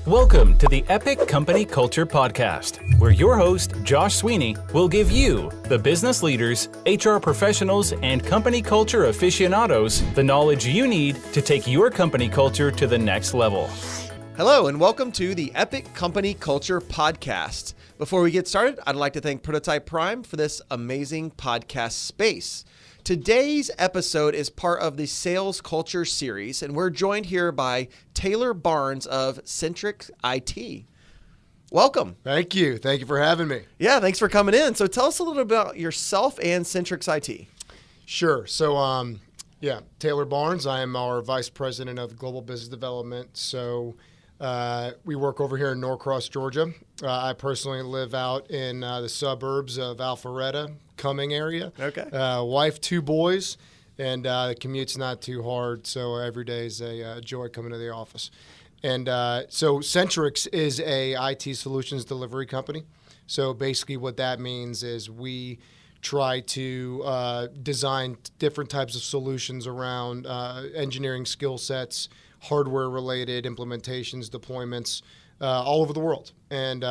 Welcome to the Epic Company Culture Podcast, where your host, Josh Sweeney, will give you, the business leaders, HR professionals, and company culture aficionados, the knowledge you need to take your company culture to the next level. Hello, and welcome to the Epic Company Culture Podcast. Before we get started, I'd like to thank Prototype Prime for this amazing podcast space. Today's episode is part of the Sales Culture series, and we're joined here by Taylor Barnes of CentricsIT. Welcome. Thank you. Thank you for having me. Yeah, thanks for coming in. So tell us a little about yourself and CentricsIT. Sure. So, Taylor Barnes. I am our Vice President of Global Business Development. So we work over here in Norcross, Georgia. I personally live out in the suburbs of Alpharetta, Cumming area. Okay. Wife, 2 boys, and the commute's not too hard, so every day is a joy coming to the office. And so Centrix is a IT solutions delivery company. So basically what that means is we try to design different types of solutions around engineering skill sets, hardware-related implementations, deployments all over the world. And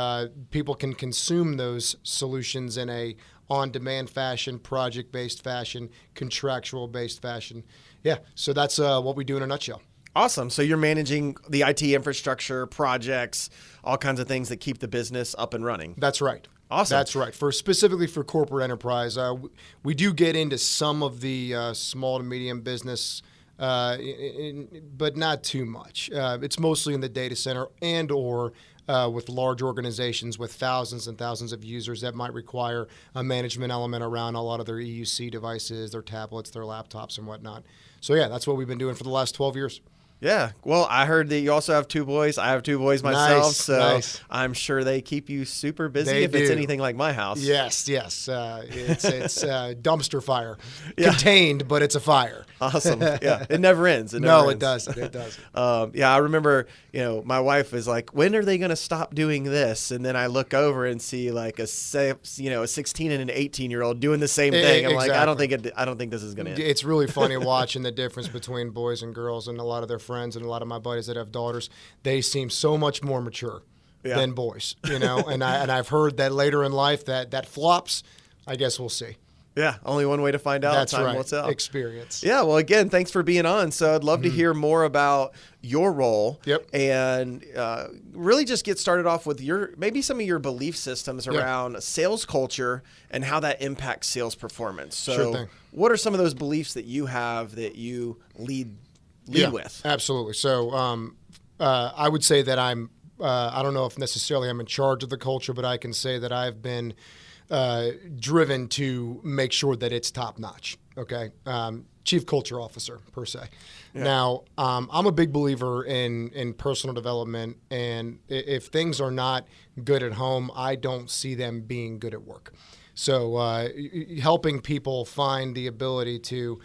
people can consume those solutions in a on-demand fashion, project-based fashion, contractual-based fashion. Yeah, so that's what we do in a nutshell. Awesome. So you're managing the IT infrastructure, projects, all kinds of things that keep the business up and running. That's right. Awesome. That's right. Specifically for corporate enterprise, we do get into some of the small to medium business, but not too much. It's mostly in the data center and or with large organizations with thousands and thousands of users that might require a management element around a lot of their EUC devices, their tablets, their laptops, and whatnot. So, yeah, that's what we've been doing for the last 12 years. Yeah. Well, I heard that you also have 2 boys. I have 2 boys myself, Nice. I'm sure they keep you super busy They if it's do. anything like my house. Yes. It's dumpster fire. Yeah. Contained, but it's a fire. Awesome. Yeah. It never ends. It doesn't. It doesn't. I remember, my wife is like, when are they going to stop doing this? And then I look over and see like a 16 and an 18-year-old doing the same thing. I'm like, I don't think this is going to end. It's really funny watching the difference between boys and girls, and a lot of their friends and a lot of my buddies that have daughters. They seem so much more mature than boys, and I've heard that later in life that flops. I guess we'll see. Yeah, only one way to find out. That's Time right. will tell. Experience. Yeah, well, again, thanks for being on. So I'd love to hear more about your role. Yep. And really just get started off with maybe some of your belief systems around sales culture and how that impacts sales performance. So Sure thing. What are some of those beliefs that you have that you lead with? Absolutely. So I would say that I don't know if necessarily I'm in charge of the culture, but I can say that I've been driven to make sure that it's top notch. Okay. Chief culture officer per se. Yeah. Now, I'm a big believer in personal development, and if things are not good at home, I don't see them being good at work. So helping people find the ability to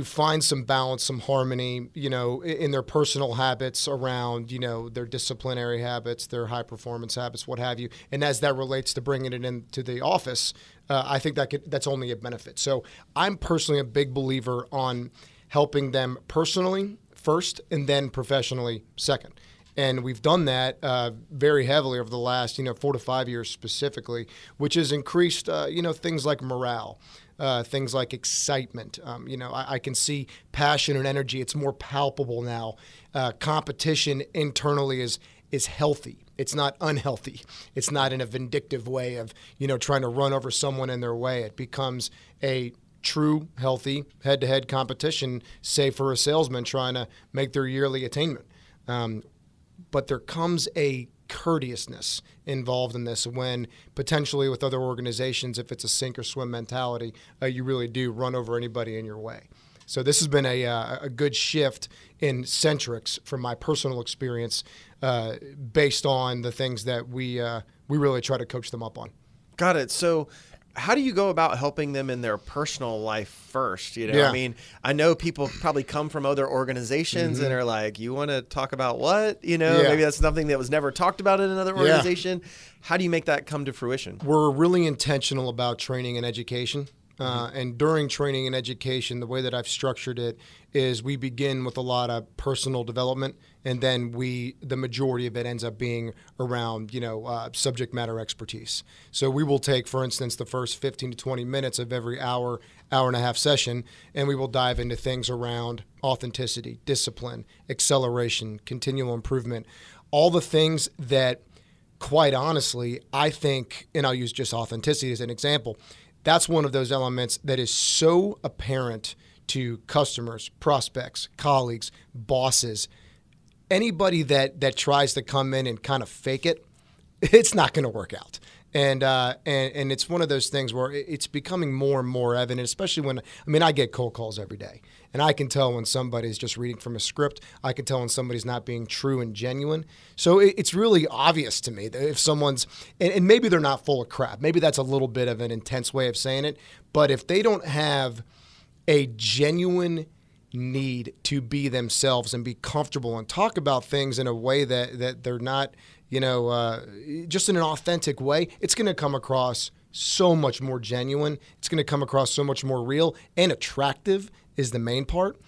find some balance, some harmony, in their personal habits around, their disciplinary habits, their high performance habits, what have you. And as that relates to bringing it into the office, I think that's only a benefit. So I'm personally a big believer on helping them personally first and then professionally second. And we've done that very heavily over the last, 4 to 5 years specifically, which has increased, things like morale. Things like excitement. I can see passion and energy. It's more palpable now. Competition internally is healthy. It's not unhealthy. It's not in a vindictive way of, trying to run over someone in their way. It becomes a true, healthy, head-to-head competition, say for a salesman trying to make their yearly attainment. But there comes a courteousness involved in this when potentially with other organizations, if it's a sink or swim mentality, you really do run over anybody in your way. So this has been a good shift in Centrix from my personal experience based on the things that we really try to coach them up on. Got it. So how do you go about helping them in their personal life first? Yeah. I mean, I know people probably come from other organizations and are like, you want to talk about what? Maybe that's something that was never talked about in another organization. How do you make that come to fruition? We're really intentional about training and education. And during training and education, the way that I've structured it is we begin with a lot of personal development, and then the majority of it ends up being around, subject matter expertise. So we will take, for instance, the first 15 to 20 minutes of every hour and a half session, and we will dive into things around authenticity, discipline, acceleration, continual improvement, all the things that, quite honestly, I think, and I'll use just authenticity as an example, that's one of those elements that is so apparent to customers, prospects, colleagues, bosses, anybody that tries to come in and kind of fake it, it's not going to work out. And it's one of those things where it's becoming more and more evident, especially when, I get cold calls every day. And I can tell when somebody's just reading from a script. I can tell when somebody's not being true and genuine. So it's really obvious to me that if someone's, and maybe they're not full of crap. Maybe that's a little bit of an intense way of saying it. But if they don't have a genuine need to be themselves and be comfortable and talk about things in a way that they're not, just in an authentic way, it's going to come across so much more genuine. It's going to come across so much more real, and attractive is the main part.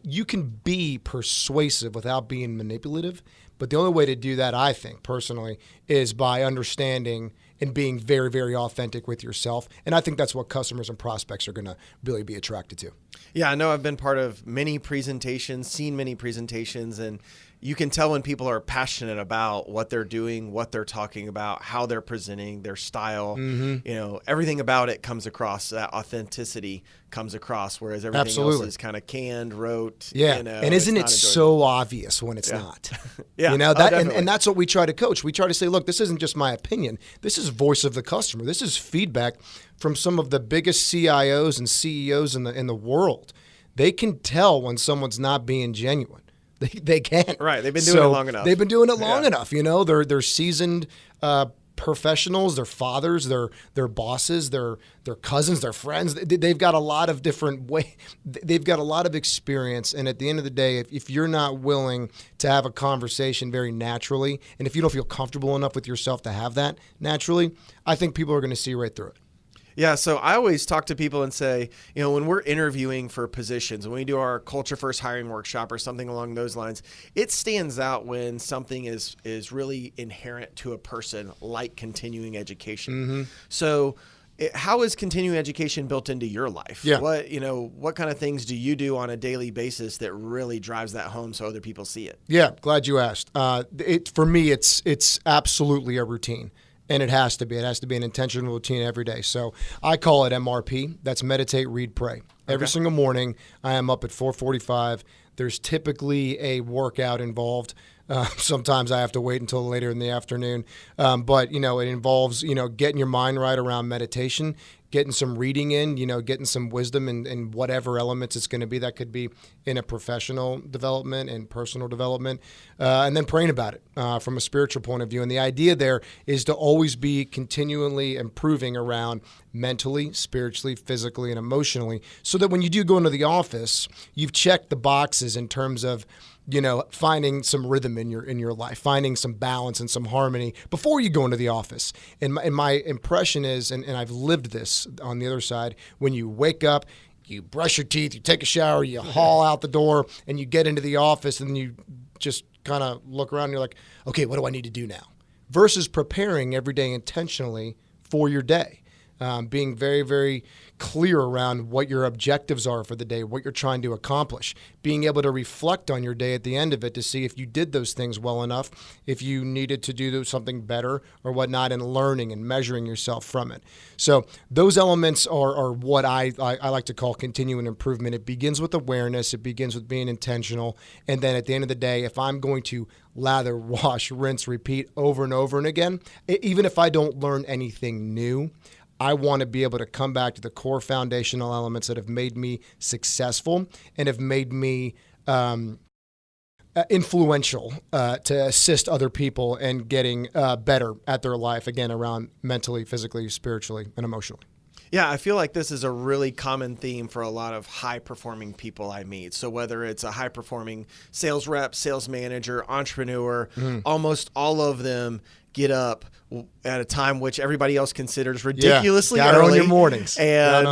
You can be persuasive without being manipulative, but the only way to do that, I think, personally, is by understanding and being very, very authentic with yourself. And I think that's what customers and prospects are going to really be attracted to. Yeah, I know I've been part of many presentations, seen many presentations, and you can tell when people are passionate about what they're doing, what they're talking about, how they're presenting, their style. Everything about it comes across. That authenticity comes across, whereas everything else is kind of canned, rote. Yeah, and isn't it so obvious when it's not? Yeah, and that's what we try to coach. We try to say, look, this isn't just my opinion. This is voice of the customer. This is feedback from some of the biggest CIOs and CEOs in the world. They can tell when someone's not being genuine. They can. Right. They've been doing it long enough. They've been doing it long enough. They're seasoned professionals, their fathers, their bosses, their cousins, their friends. They've got a lot of different they've got a lot of experience. And at the end of the day, if you're not willing to have a conversation very naturally, and if you don't feel comfortable enough with yourself to have that naturally, I think people are going to see right through it. Yeah, so I always talk to people and say, when we're interviewing for positions, when we do our Culture First hiring workshop or something along those lines, it stands out when something is really inherent to a person, like continuing education. Mm-hmm. So how is continuing education built into your life? Yeah. What kind of things do you do on a daily basis that really drives that home so other people see it? Yeah, glad you asked. For me, it's absolutely a routine. And it has to be. It has to be an intentional routine every day. So I call it MRP. That's meditate, read, pray. Every single morning, I am up at 4:45. There's typically a workout involved. Sometimes I have to wait until later in the afternoon. But, it involves, getting your mind right around meditation, getting some reading in, getting some wisdom in whatever elements it's going to be. That could be in a professional development and personal development, and then praying about it from a spiritual point of view. And the idea there is to always be continually improving around mentally, spiritually, physically, and emotionally, so that when you do go into the office, you've checked the boxes in terms of finding some rhythm in your life, finding some balance and some harmony before you go into the office. And my impression is, and I've lived this on the other side, when you wake up, you brush your teeth, you take a shower, you haul out the door, and you get into the office, and then you just kind of look around and you're like, okay, what do I need to do now? Versus preparing every day intentionally for your day. Being very, very clear around what your objectives are for the day, what you're trying to accomplish, being able to reflect on your day at the end of it to see if you did those things well enough, if you needed to do something better or whatnot, and learning and measuring yourself from it. So those elements are what I like to call continuing improvement. It begins with awareness. It begins with being intentional. And then at the end of the day, if I'm going to lather, wash, rinse, repeat over and over and again, even if I don't learn anything new, I want to be able to come back to the core foundational elements that have made me successful and have made me influential to assist other people in getting better at their life, again, around mentally, physically, spiritually, and emotionally. Yeah, I feel like this is a really common theme for a lot of high-performing people I meet. So whether it's a high-performing sales rep, sales manager, entrepreneur, almost all of them, get up at a time which everybody else considers ridiculously gotta early. own your mornings. And,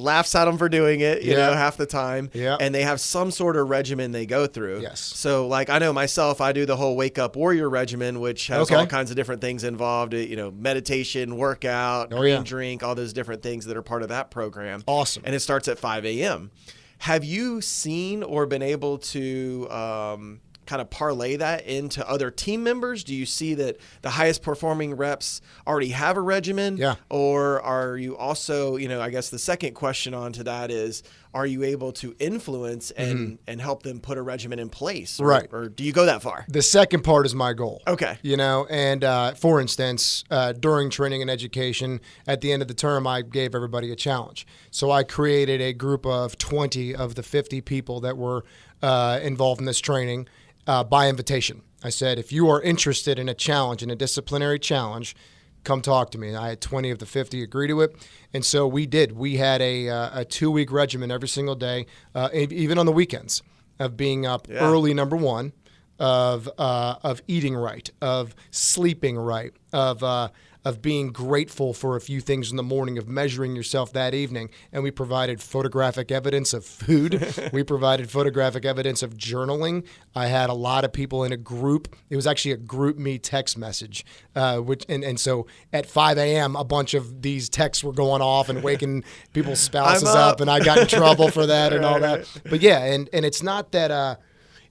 laughs at them for doing it, half the time. Yeah. And they have some sort of regimen they go through. Yes. So, like, I know myself, I do the whole Wake Up Warrior regimen, which has all kinds of different things involved, meditation, workout, green drink, all those different things that are part of that program. Awesome. And it starts at 5 a.m. Have you seen or been able to kind of parlay that into other team members? Do you see that the highest performing reps already have a regimen? Yeah. Or are you also, I guess the second question onto that is, are you able to influence and help them put a regimen in place? Right. Or do you go that far? The second part is my goal. Okay. And for instance, during training and education, at the end of the term, I gave everybody a challenge. So I created a group of 20 of the 50 people that were involved in this training by invitation. I said, if you are interested in a challenge, in a disciplinary challenge, come talk to me. I had 20 of the 50 agree to it. And so we did. We had a 2-week regimen every single day, even on the weekends, of being up early, number one, of eating right, of sleeping right, of being grateful for a few things in the morning, of measuring yourself that evening. And we provided photographic evidence of food. We provided photographic evidence of journaling. I had a lot of people in a group. It was actually a group me text message, and so at 5 a.m., a bunch of these texts were going off and waking people's spouses up, and I got in trouble for that and all that. But yeah, and it's not that...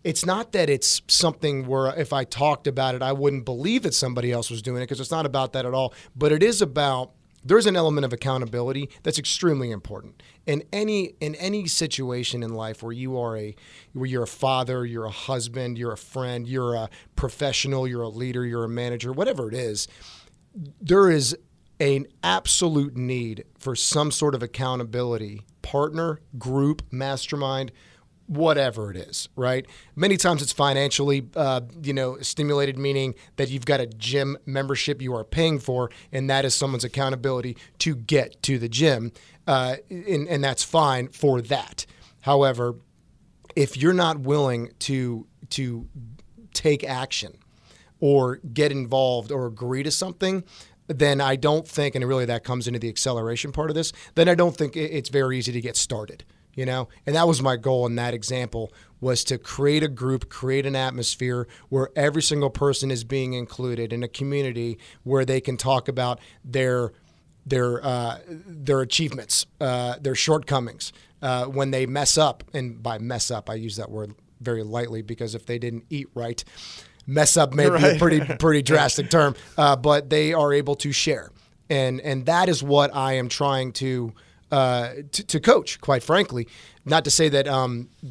It's not that it's something where if I talked about it, I wouldn't believe that somebody else was doing it, because it's not about that at all. But it is about, there's an element of accountability that's extremely important. In any situation in life where you're a father, you're a husband, you're a friend, you're a professional, you're a leader, you're a manager, whatever it is, there is an absolute need for some sort of accountability, partner, group, mastermind, whatever it is, right? Many times it's financially, stimulated, meaning that you've got a gym membership you are paying for, and that is someone's accountability to get to the gym, and that's fine for that. However, if you're not willing to take action or get involved or agree to something, then I don't think, and really that comes into the acceleration part of this, then I don't think it's very easy to get started. And that was my goal in that example, was to create a group, create an atmosphere where every single person is being included in a community where they can talk about their achievements, their shortcomings, when they mess up. And by mess up, I use that word very lightly, because if they didn't eat right, mess up may be a pretty drastic term, but they are able to share. And that is what I am trying to coach, quite frankly. Not to say that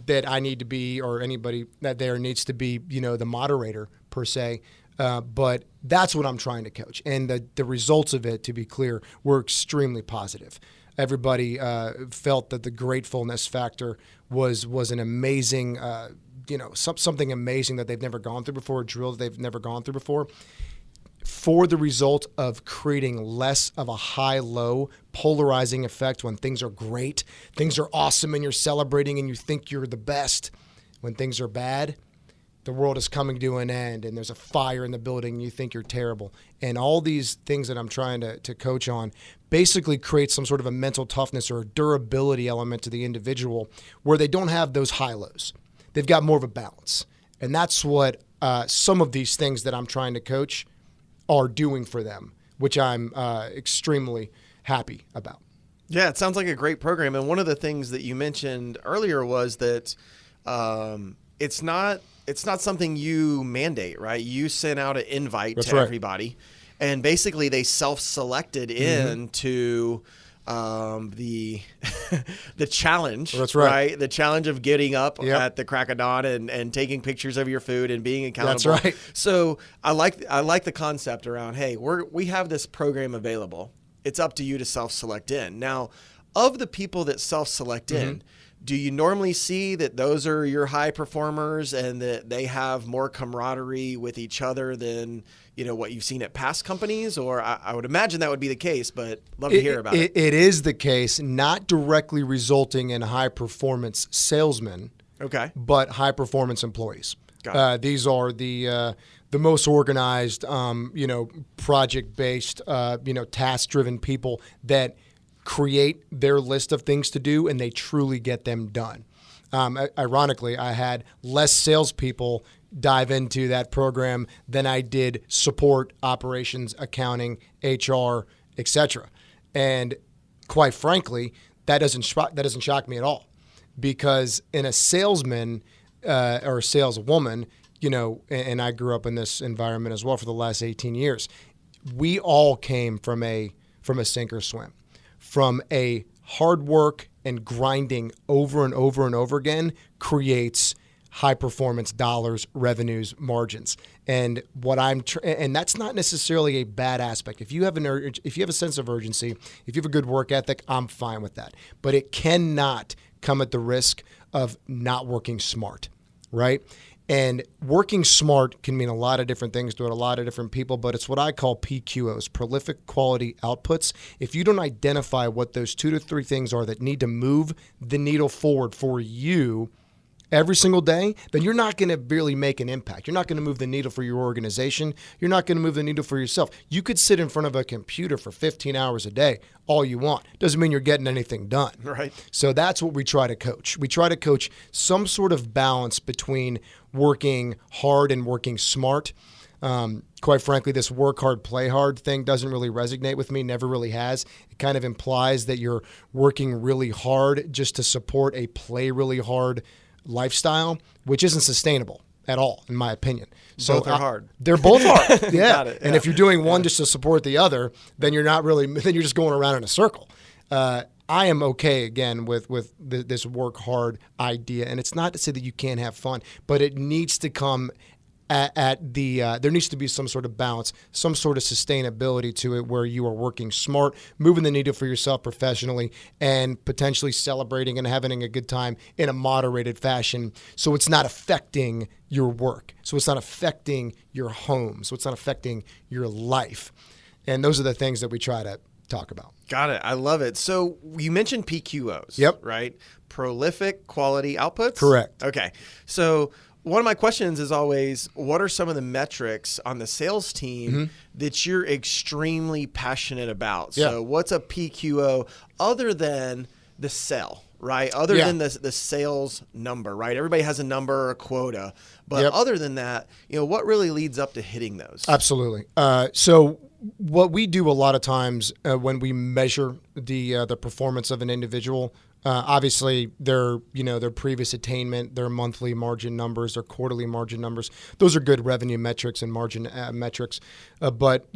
that I need to be, or anybody that there needs to be, the moderator per se, but that's what I'm trying to coach. And the results of it, to be clear, were extremely positive. Everybody felt that the gratefulness factor was an amazing, something amazing that they've never gone through before, a drill that they've never gone through before, for the result of creating less of a high-low polarizing effect when things are great, things are awesome, and you're celebrating and you think you're the best. When things are bad, the world is coming to an end and there's a fire in the building and you think you're terrible. And all these things that I'm trying to coach on basically create some sort of a mental toughness or a durability element to the individual where they don't have those high-lows. They've got more of a balance. And that's what some of these things that I'm trying to coach are doing for them, which I'm extremely happy about. Yeah, it sounds like a great program. And one of the things that you mentioned earlier was that it's not something you mandate, right? You sent out an invite to everybody, and basically they self-selected into the challenge. That's right. The challenge of getting up at the crack of dawn and taking pictures of your food and being accountable. That's right. So I like the concept around, hey, we have this program available. It's up to you to self-select in. Now, of the people that self-select in, do you normally see that those are your high performers and that they have more camaraderie with each other than what you've seen at past companies? Or I would imagine that would be the case, but love to hear about it. It is the case, not directly resulting in high performance salesmen, okay, but high performance employees. These are the most organized, project-based, task-driven people that create their list of things to do, and they truly get them done. Ironically, I had less salespeople dive into that program than I did support, operations, accounting, HR, etc. And quite frankly, that doesn't shock me at all, because in a salesman or a saleswoman, and I grew up in this environment as well for the last 18 years, we all came from a sink or swim, from a hard work and grinding over and over and over again creates high performance dollars, revenues, margins. And what and that's not necessarily a bad aspect. If you have if you have a sense of urgency, if you have a good work ethic, I'm fine with that. But it cannot come at the risk of not working smart, right? And working smart can mean a lot of different things to a lot of different people, but it's what I call PQOs, prolific quality outputs. If you don't identify what those 2 to 3 things are that need to move the needle forward for you every single day, then you're not going to really make an impact. You're not going to move the needle for your organization. You're not going to move the needle for yourself. You could sit in front of a computer for 15 hours a day, all you want. Doesn't mean you're getting anything done. Right. So that's what we try to coach. We try to coach some sort of balance between working hard and working smart. Quite frankly, this work hard, play hard thing doesn't really resonate with me, never really has. It kind of implies that you're working really hard just to support a play really hard lifestyle, which isn't sustainable at all, in my opinion. So both are hard. They're both hard. Yeah. Got it, yeah. And if you're doing one just to support the other, then you're just going around in a circle. I am okay again with this work hard idea, and it's not to say that you can't have fun, but it needs to come there needs to be some sort of balance, some sort of sustainability to it, where you are working smart, moving the needle for yourself professionally, and potentially celebrating and having a good time in a moderated fashion, so it's not affecting your work, so it's not affecting your home, so it's not affecting your life. And those are the things that we try to talk about. Got it. I love it. So you mentioned PQOs. Yep. Right? Prolific quality outputs? Correct. Okay. So one of my questions is always, what are some of the metrics on the sales team that you're extremely passionate about? Yeah. So what's a PQO other than the sell, right? Other than the sales number, right? Everybody has a number or a quota. But other than that, what really leads up to hitting those? Absolutely. So what we do a lot of times when we measure the performance of an individual, obviously their previous attainment, their monthly margin numbers, their quarterly margin numbers, those are good revenue metrics and margin metrics. But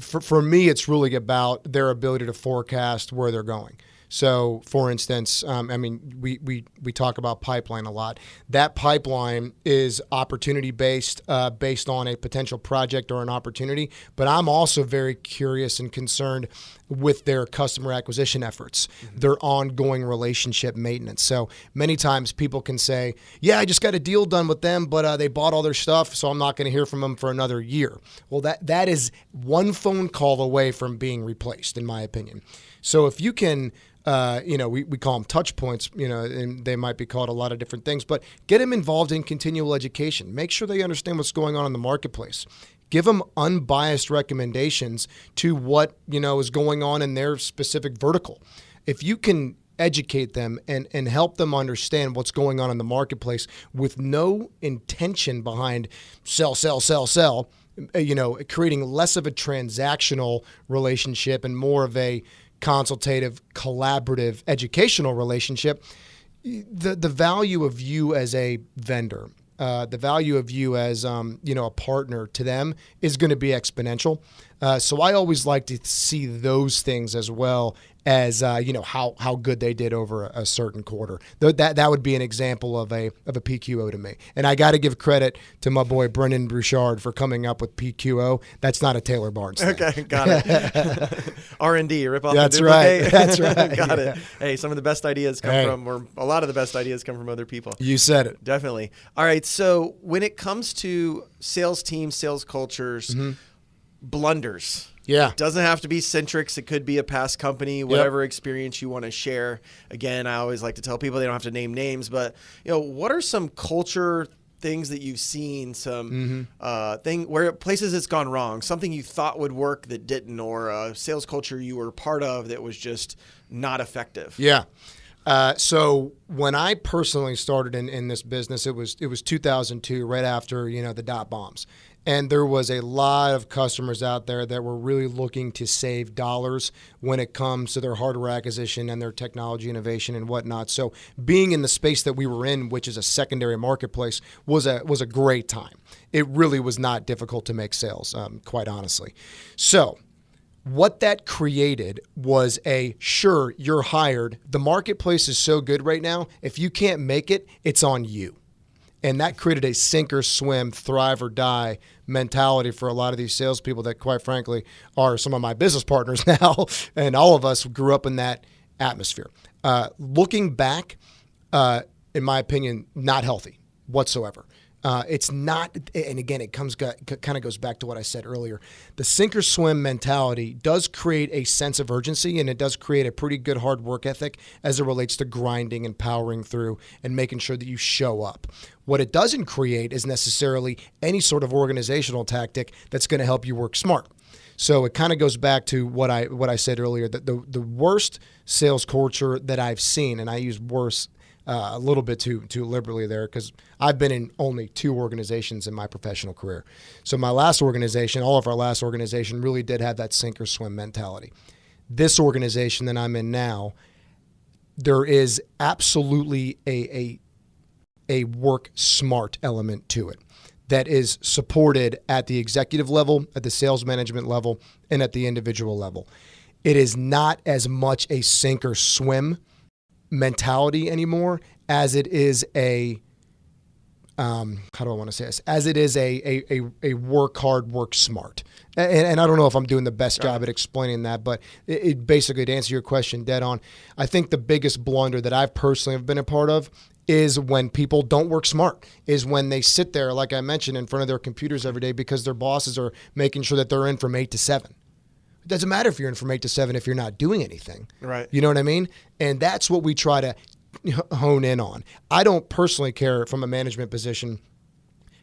for me, it's really about their ability to forecast where they're going. So, for instance, we talk about pipeline a lot. That pipeline is opportunity-based, based on a potential project or an opportunity. But I'm also very curious and concerned with their customer acquisition efforts, their ongoing relationship maintenance. So many times people can say, yeah, I just got a deal done with them, but they bought all their stuff, so I'm not going to hear from them for another year. Well, that is one phone call away from being replaced, in my opinion. So if you can... we call them touch points, and they might be called a lot of different things, but get them involved in continual education. Make sure they understand what's going on in the marketplace. Give them unbiased recommendations to what, is going on in their specific vertical. If you can educate them and help them understand what's going on in the marketplace with no intention behind sell, creating less of a transactional relationship and more of a consultative, collaborative, educational relationship, the value of you as a vendor, the value of you as a partner to them is going to be exponential. So I always like to see those things as well as how good they did over a certain quarter. That would be an example of a PQO to me. And I got to give credit to my boy Brendan Bouchard for coming up with PQO. That's not a Taylor Barnes thing. Okay, got it. R&D, rip off That's and right. duplicate. That's right. Got it. Hey, some of the best ideas come from, or a lot of the best ideas come from other people. You said it. Definitely. All right. So when it comes to sales teams, sales cultures, blunders. Yeah. It doesn't have to be Centrix. It could be a past company, whatever experience you want to share. Again, I always like to tell people they don't have to name names, but what are some culture things that you've seen, some where places it's gone wrong, something you thought would work that didn't, or a sales culture you were part of that was just not effective? Yeah. So when I personally started in this business, it was 2002, right after, the dot bombs. And there was a lot of customers out there that were really looking to save dollars when it comes to their hardware acquisition and their technology innovation and whatnot. So being in the space that we were in, which is a secondary marketplace, was a great time. It really was not difficult to make sales, quite honestly. So what that created was sure, you're hired. The marketplace is so good right now. If you can't make it, it's on you. And that created a sink or swim, thrive or die mentality for a lot of these salespeople that, quite frankly, are some of my business partners now. And all of us grew up in that atmosphere. Looking back, in my opinion, not healthy whatsoever. It's not, and again, it kind of goes back to what I said earlier. The sink or swim mentality does create a sense of urgency, and it does create a pretty good hard work ethic as it relates to grinding and powering through and making sure that you show up. What it doesn't create is necessarily any sort of organizational tactic that's going to help you work smart. So it kind of goes back to what I said earlier, that the worst sales culture that I've seen, and I use worse a little bit too liberally there, because I've been in only 2 organizations in my professional career. So my last organization, all of our last organization, really did have that sink or swim mentality. This organization that I'm in now, there is absolutely a work smart element to it that is supported at the executive level, at the sales management level, and at the individual level. It is not as much a sink or swim mentality anymore as it is a how do I want to say this? As it is a work hard, work smart. And I don't know if I'm doing the best job at explaining that, but it basically, to answer your question dead on, I think the biggest blunder that I've personally have been a part of is when people don't work smart, is when they sit there, like I mentioned, in front of their computers every day because their bosses are making sure that they're in from 8 to 7. It doesn't matter if you're in from 8 to 7 if you're not doing anything. Right. You know what I mean? And that's what we try to hone in on. I don't personally care from a management position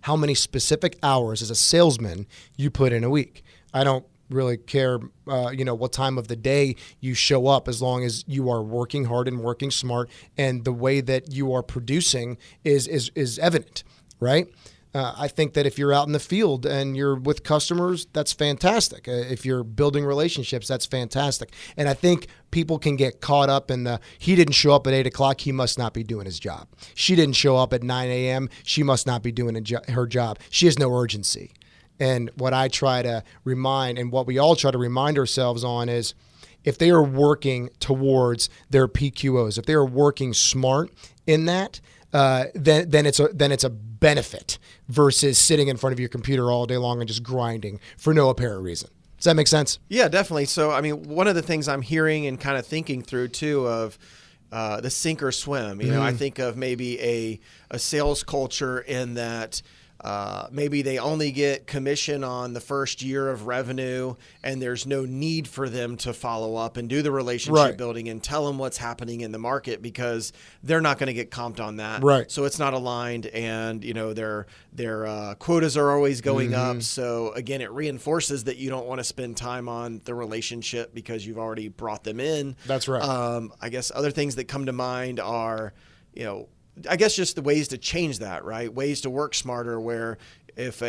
how many specific hours as a salesman you put in a week. I don't really care, what time of the day you show up, as long as you are working hard and working smart, and the way that you are producing is evident, right? I think that if you're out in the field and you're with customers, that's fantastic. If you're building relationships, that's fantastic. And I think people can get caught up in he didn't show up at 8 o'clock, he must not be doing his job. She didn't show up at 9 a.m., she must not be doing her job. She has no urgency. And what I try to remind, and what we all try to remind ourselves on, is if they are working towards their PQOs, if they are working smart in that, then it's a benefit versus sitting in front of your computer all day long and just grinding for no apparent reason. Does that make sense? Yeah, definitely. So, I mean, one of the things I'm hearing and kind of thinking through too of the sink or swim, I think of maybe a sales culture in that maybe they only get commission on the first year of revenue, and there's no need for them to follow up and do the relationship building and tell them what's happening in the market, because they're not going to get comped on that. Right. So it's not aligned, and their quotas are always going up. So again, it reinforces that you don't want to spend time on the relationship because you've already brought them in. That's right. I guess other things that come to mind are, I guess just the ways to change that, right? Ways to work smarter, where if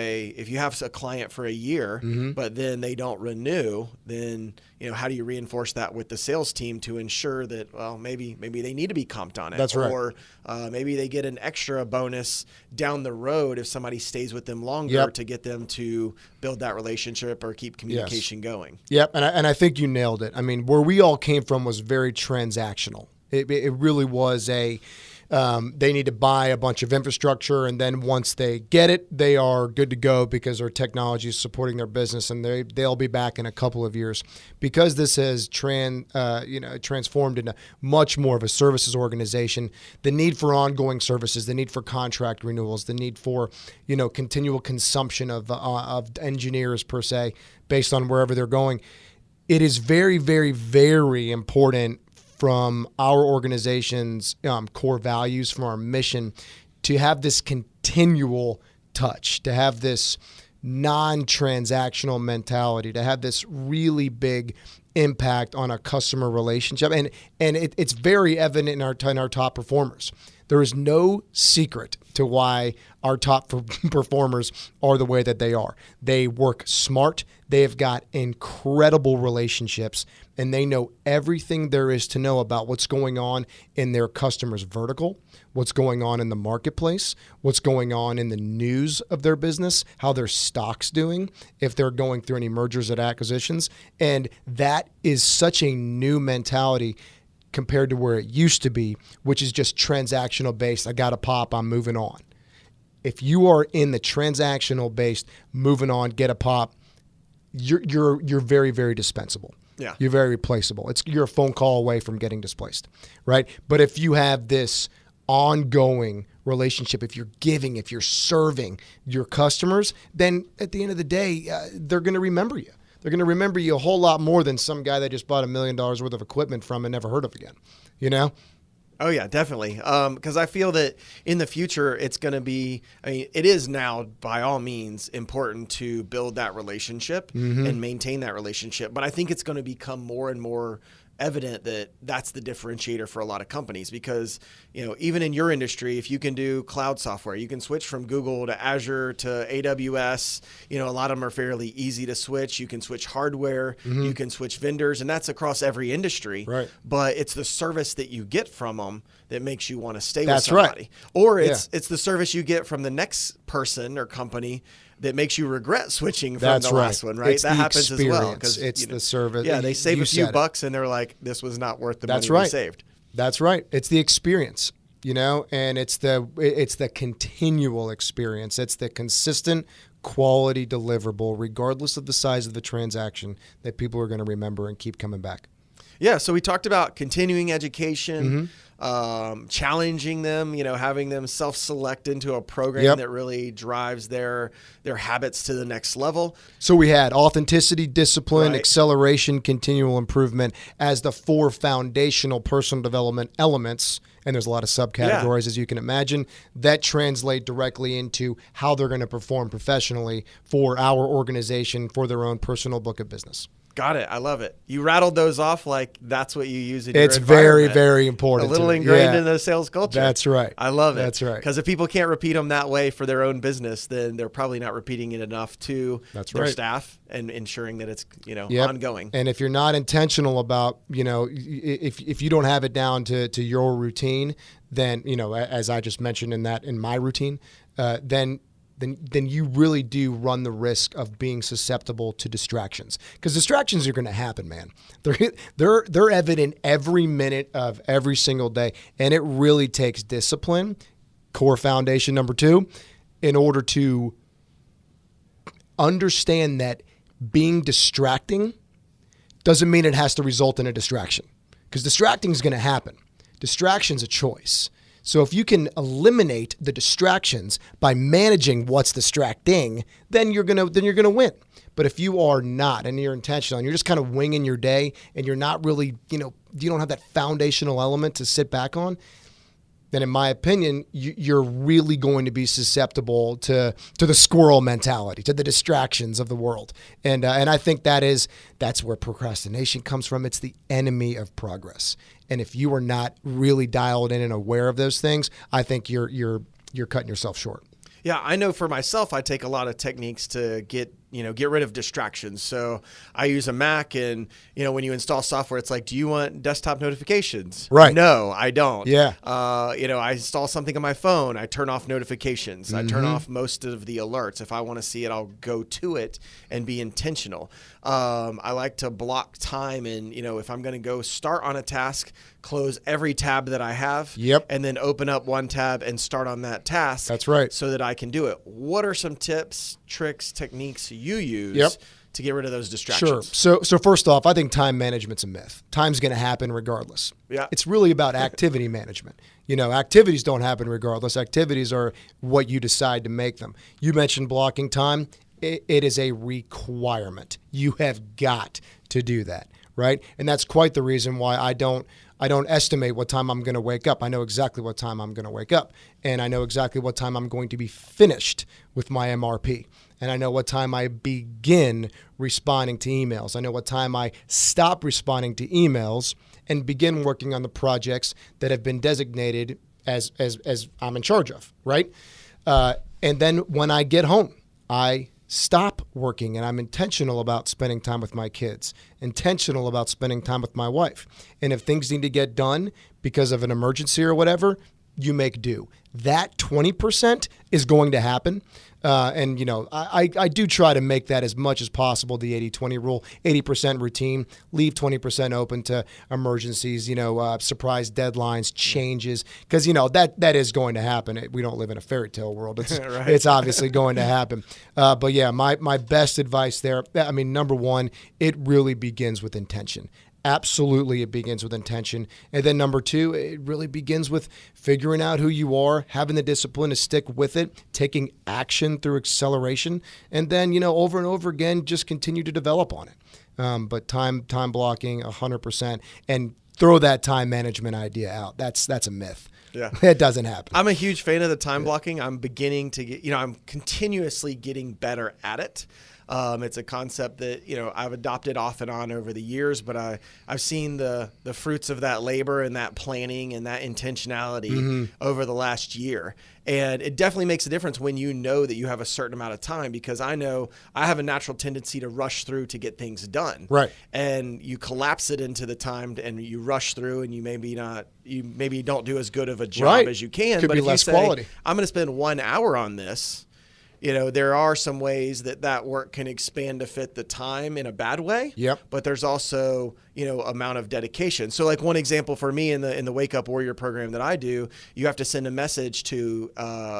you have a client for a year, but then they don't renew, then how do you reinforce that with the sales team to ensure that, well, maybe they need to be comped on it. That's right. Or maybe they get an extra bonus down the road if somebody stays with them longer to get them to build that relationship or keep communication going. Yep, and I think you nailed it. I mean, where we all came from was very transactional. It really was they need to buy a bunch of infrastructure, and then once they get it, they are good to go because their technology is supporting their business, and they'll be back in a couple of years. Because this has transformed into much more of a services organization, the need for ongoing services, the need for contract renewals, the need for continual consumption of engineers per se, based on wherever they're going. It is very, very, very important from our organization's core values, from our mission, to have this continual touch, to have this non-transactional mentality, to have this really big impact on a customer relationship. And it's very evident in our top performers. There is no secret to why our top performers are the way that they are. They work smart. They have got incredible relationships, and they know everything there is to know about what's going on in their customer's vertical, what's going on in the marketplace, what's going on in the news of their business, how their stock's doing, if they're going through any mergers and acquisitions. And that is such a new mentality compared to where it used to be, which is just transactional based. I got a pop, I'm moving on. If you are in the transactional based, moving on, get a pop, you're very, very dispensable. Yeah. You're very replaceable. You're a phone call away from getting displaced, right? But if you have this ongoing relationship, if you're giving, if you're serving your customers, then at the end of the day, they're going to remember you. They're going to remember you a whole lot more than some guy that just bought $1 million worth of equipment from and never heard of again, you know? Oh, yeah, definitely. Because I feel that in the future, it's going to be, it is now by all means important to build that relationship and maintain that relationship. But I think it's going to become more and more evident that that's the differentiator for a lot of companies, because, even in your industry, if you can do cloud software, you can switch from Google to Azure to AWS. A lot of them are fairly easy to switch. You can switch hardware, you can switch vendors, and that's across every industry. Right. But it's the service that you get from them that makes you want to stay That's with somebody. right. Or it's the service you get from the next person or company that makes you regret switching from the last one, right? It's that the happens as well. experience. It's the service. Yeah, they save a few bucks and they're like, this was not worth the money we saved. That's right. It's the experience, and it's the continual experience. It's the consistent quality deliverable, regardless of the size of the transaction, that people are going to remember and keep coming back. Yeah, so we talked about continuing education, challenging them, having them self-select into a program that really drives their habits to the next level. So we had authenticity, discipline, acceleration, continual improvement as the 4 foundational personal development elements. And there's a lot of subcategories, as you can imagine, that translate directly into how they're going to perform professionally for our organization, for their own personal book of business. Got it. I love it. You rattled those off like that's what you use in your environment. It's very, very important. A little ingrained in the sales culture. That's right. I love it. That's right. Because if people can't repeat them that way for their own business, then they're probably not repeating it enough to their staff and ensuring that it's ongoing. And if you're not intentional about, if you don't have it down to your routine, then, as I just mentioned in my routine, then you really do run the risk of being susceptible to distractions, because distractions are going to happen, man. They're evident every minute of every single day, and it really takes discipline, core foundation number 2, in order to understand that being distracting doesn't mean it has to result in a distraction, because distracting is going to happen. Distraction's a choice. So if you can eliminate the distractions by managing what's distracting, then you're gonna win. But if you are not, and you're intentional, and you're just kind of winging your day, and you're not really, you don't have that foundational element to sit back on, then in my opinion, you're really going to be susceptible to the squirrel mentality, to the distractions of the world. And I think that's where procrastination comes from. It's the enemy of progress. And if you are not really dialed in and aware of those things, I think you're cutting yourself short. Yeah, I know for myself, I take a lot of techniques to get rid of distractions. So I use a Mac, and, when you install software, it's like, do you want desktop notifications? Right. No, I don't. Yeah. I install something on my phone. I turn off notifications. I turn off most of the alerts. If I want to see it, I'll go to it and be intentional. I like to block time, and, if I'm going to go start on a task, close every tab that I have. Yep. And then open up one tab and start on that task. That's right. So that I can do it. What are some tips, tricks, techniques you use to get rid of those distractions? Sure. So first off, I think time management's a myth. Time's going to happen regardless. Yeah. It's really about activity management. Activities don't happen regardless. Activities are what you decide to make them. You mentioned blocking time. It is a requirement. You have got to do that, right? And that's quite the reason why I don't I don't estimate what time I'm going to wake up. I know exactly what time I'm going to wake up. And I know exactly what time I'm going to be finished with my MRP. And I know what time I begin responding to emails. I know what time I stop responding to emails and begin working on the projects that have been designated as I'm in charge of, right? And then when I get home, I stop working and I'm intentional about spending time with my kids, intentional about spending time with my wife. And if things need to get done because of an emergency or whatever, you make do. That 20% is going to happen. And, you know, I do try to make that as much as possible, the 80-20 rule, 80% routine, leave 20% open to emergencies, you know, surprise deadlines, changes, because, you know, that is going to happen. We don't live in a fairy tale world. It's, right. It's obviously going to happen. But yeah, my best advice there, I mean, number one, it really begins with intention. Absolutely, it begins with intention. And then number two, it really begins with figuring out who you are, having the discipline to stick with it, taking action through acceleration, and then, you know, over and over again, just continue to develop on it. But time blocking 100%, and throw that time management idea out. That's a myth. Yeah. It doesn't happen. I'm a huge fan of the time blocking. I'm beginning to get, I'm continuously getting better at it. It's a concept that, I've adopted off and on over the years, but I've seen the fruits of that labor and that planning and that intentionality over the last year. And it definitely makes a difference when you know that you have a certain amount of time, because I know I have a natural tendency to rush through to get things done. Right. And you collapse it into the time and you rush through, and you maybe don't do as good of a job as you can. Could but be if less you say, quality. I'm going to spend 1 hour on this, there are some ways that work can expand to fit the time in a bad way. Yep. But there's also, amount of dedication. So like one example for me in the Wake Up Warrior program that I do, you have to send a message to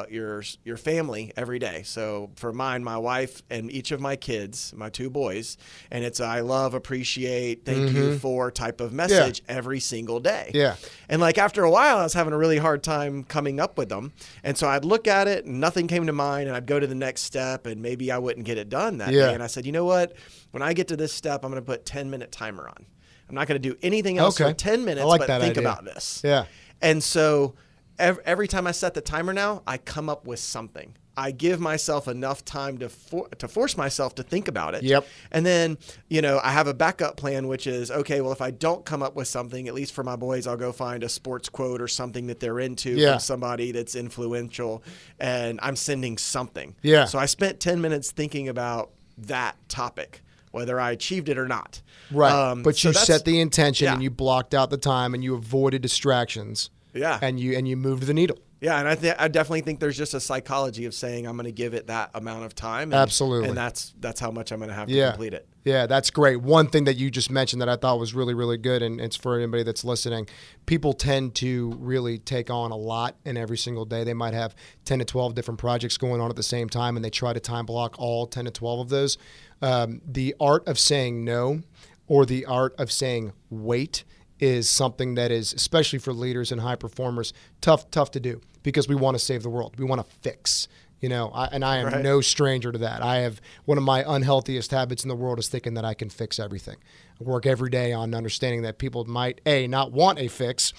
your family every day. So for mine, my wife and each of my kids, my 2 boys, and it's I love, appreciate, thank you for type of message every single day. Yeah. And like after a while, I was having a really hard time coming up with them. And so I'd look at it and nothing came to mind, and I'd go to the next step and maybe I wouldn't get it done that day. And I said, you know what? When I get to this step, I'm going to put 10-minute timer on. I'm not going to do anything else for 10 minutes, but think about this. Yeah. And so every time I set the timer now, I come up with something. I give myself enough time to force myself to think about it. Yep. And then, I have a backup plan, which is, okay, well, if I don't come up with something, at least for my boys, I'll go find a sports quote or something that they're into from somebody that's influential, and I'm sending something. Yeah. So I spent 10 minutes thinking about that topic, whether I achieved it or not. Right. But you set the intention and Yeah. you blocked out the time and you avoided distractions. Yeah. And you moved the needle. Yeah, and I definitely think there's just a psychology of saying I'm going to give it that amount of time. Absolutely. And that's how much I'm going to have to complete it. Yeah, that's great. One thing that you just mentioned that I thought was really, really good, and it's for anybody that's listening, people tend to really take on a lot in every single day. They might have 10 to 12 different projects going on at the same time, and they try to time block all 10 to 12 of those. The art of saying no, or the art of saying wait, is something that is, especially for leaders and high performers, tough to do, because we want to save the world. We want to fix, I am no stranger to that. I have one of my unhealthiest habits in the world is thinking that I can fix everything. I work every day on understanding that people might, A, not want a fix,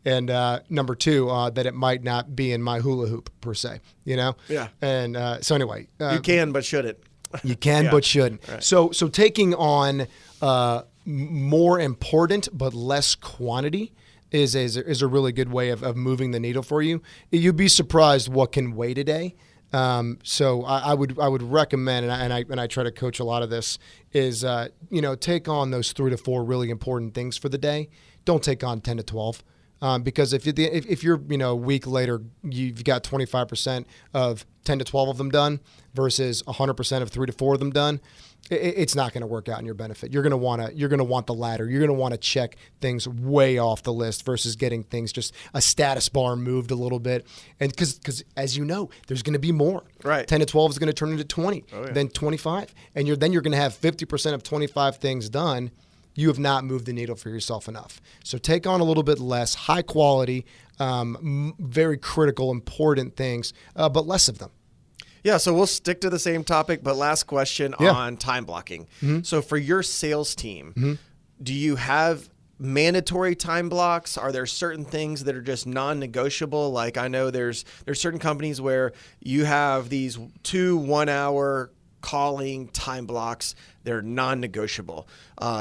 and number 2, that it might not be in my hula hoop per se, Yeah. And so anyway. You can, but shouldn't. You can, but shouldn't. Right. So taking on more important but less quantity is a really good way of moving the needle for you. You'd be surprised what can wait a day. So I would recommend, and I try to coach a lot of this, is take on those 3 to 4 really important things for the day. Don't take on 10 to 12. Because if you're a week later, you've got 25% of 10 to 12 of them done versus 100% of 3 to 4 of them done, it's not going to work out in your benefit. You're going to want the latter. You're going to want to check things way off the list versus getting things just a status bar moved a little bit. And because as you know, there's going to be more. Right. 10 to 12 is going to turn into 20, then 25, and you're going to have 50% of 25 things done. You have not moved the needle for yourself enough. So take on a little bit less, high quality, very critical, important things, but less of them. Yeah, so we'll stick to the same topic, but last question on time blocking. So for your sales team, do you have mandatory time blocks? Are there certain things that are just non-negotiable? Like I know there's certain companies where you have these 2 1-hour calling time blocks. They're non-negotiable.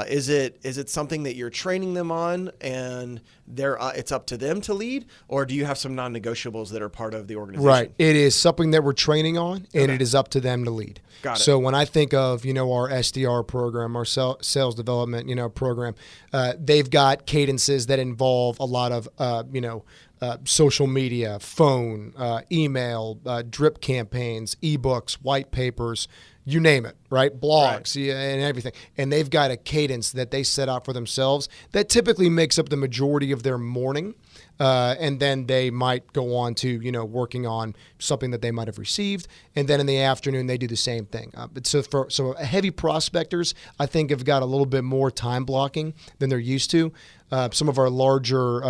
Is it something that you're training them on and it's up to them to lead, or do you have some non-negotiables that are part of the organization? Right. It is something that we're training on, and it is up to them to lead. Got it. So when I think of, our SDR program, our sales development, program, they've got cadences that involve a lot of, social media, phone, email, drip campaigns, ebooks, white papers, you name it, right? Blogs, Right. And everything. And they've got a cadence that they set out for themselves that typically makes up the majority of their morning. And then they might go on to, working on something that they might have received. And then in the afternoon, they do the same thing. So heavy prospectors, I think, have got a little bit more time blocking than they're used to. Some of our larger,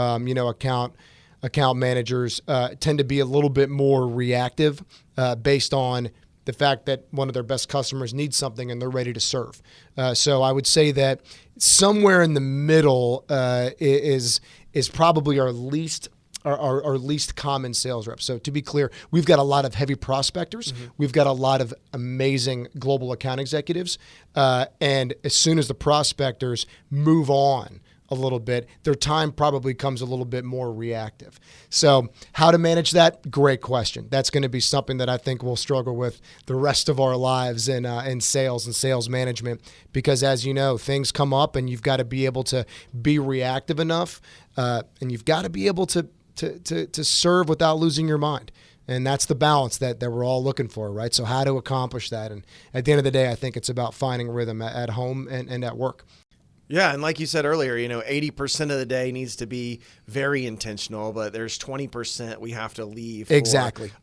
account managers tend to be a little bit more reactive based on the fact that one of their best customers needs something and they're ready to serve. So I would say that somewhere in the middle is probably our least common sales reps. So to be clear, we've got a lot of heavy prospectors. Mm-hmm. We've got a lot of amazing global account executives. And as soon as the prospectors move on a little bit, their time probably comes a little bit more reactive. So how to manage that? Great question. That's going to be something that I think we'll struggle with the rest of our lives in sales and sales management, because as you know, things come up and you've got to be able to be reactive enough, and you've got to be able to serve without losing your mind. And that's the balance that we're all looking for, right? So how to accomplish that? And at the end of the day, I think it's about finding rhythm at home and at work. Yeah, and like you said earlier, 80% of the day needs to be very intentional, but there's 20% we have to leave for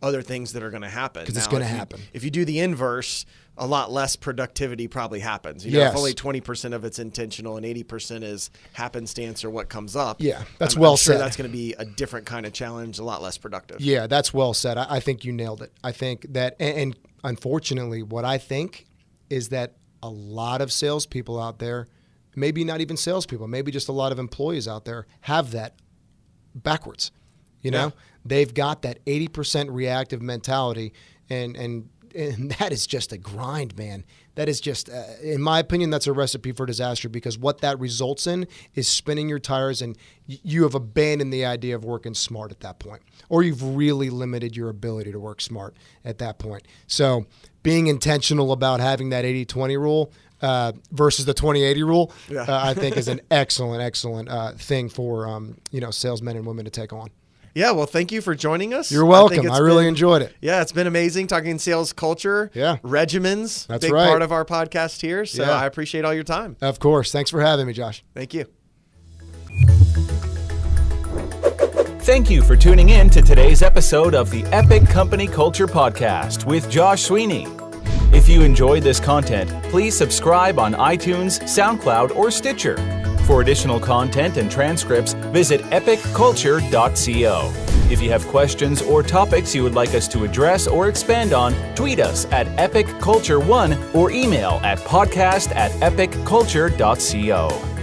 other things that are going to happen. Because it's going to happen. If you do the inverse, a lot less productivity probably happens. Yes. If only 20% of it's intentional and 80% is happenstance or what comes up. Yeah, that's I'm well sure said. That's going to be a different kind of challenge, a lot less productive. Yeah, that's well said. I think you nailed it. I think that, and unfortunately, what I think is that a lot of salespeople out there, maybe not even salespeople, maybe just a lot of employees out there have that backwards. They've got that 80% reactive mentality, and that is just a grind, man. That is just, in my opinion, that's a recipe for disaster, because what that results in is spinning your tires, and you have abandoned the idea of working smart at that point, or you've really limited your ability to work smart at that point. So being intentional about having that 80-20 rule versus the 20-80 rule, I think is an excellent thing for salesmen and women to take on. Yeah, well, thank you for joining us. You're welcome. I really enjoyed it. Yeah, it's been amazing talking sales culture. Yeah. Regimens. That's big right. part of our podcast here. So I appreciate all your time. Of course. Thanks for having me, Josh. Thank you. Thank you for tuning in to today's episode of the Epic Company Culture Podcast with Josh Sweeney. If you enjoyed this content, please subscribe on iTunes, SoundCloud, or Stitcher. For additional content and transcripts, visit epicculture.co. If you have questions or topics you would like us to address or expand on, tweet us at epicculture1 or email at podcast@epicculture.co.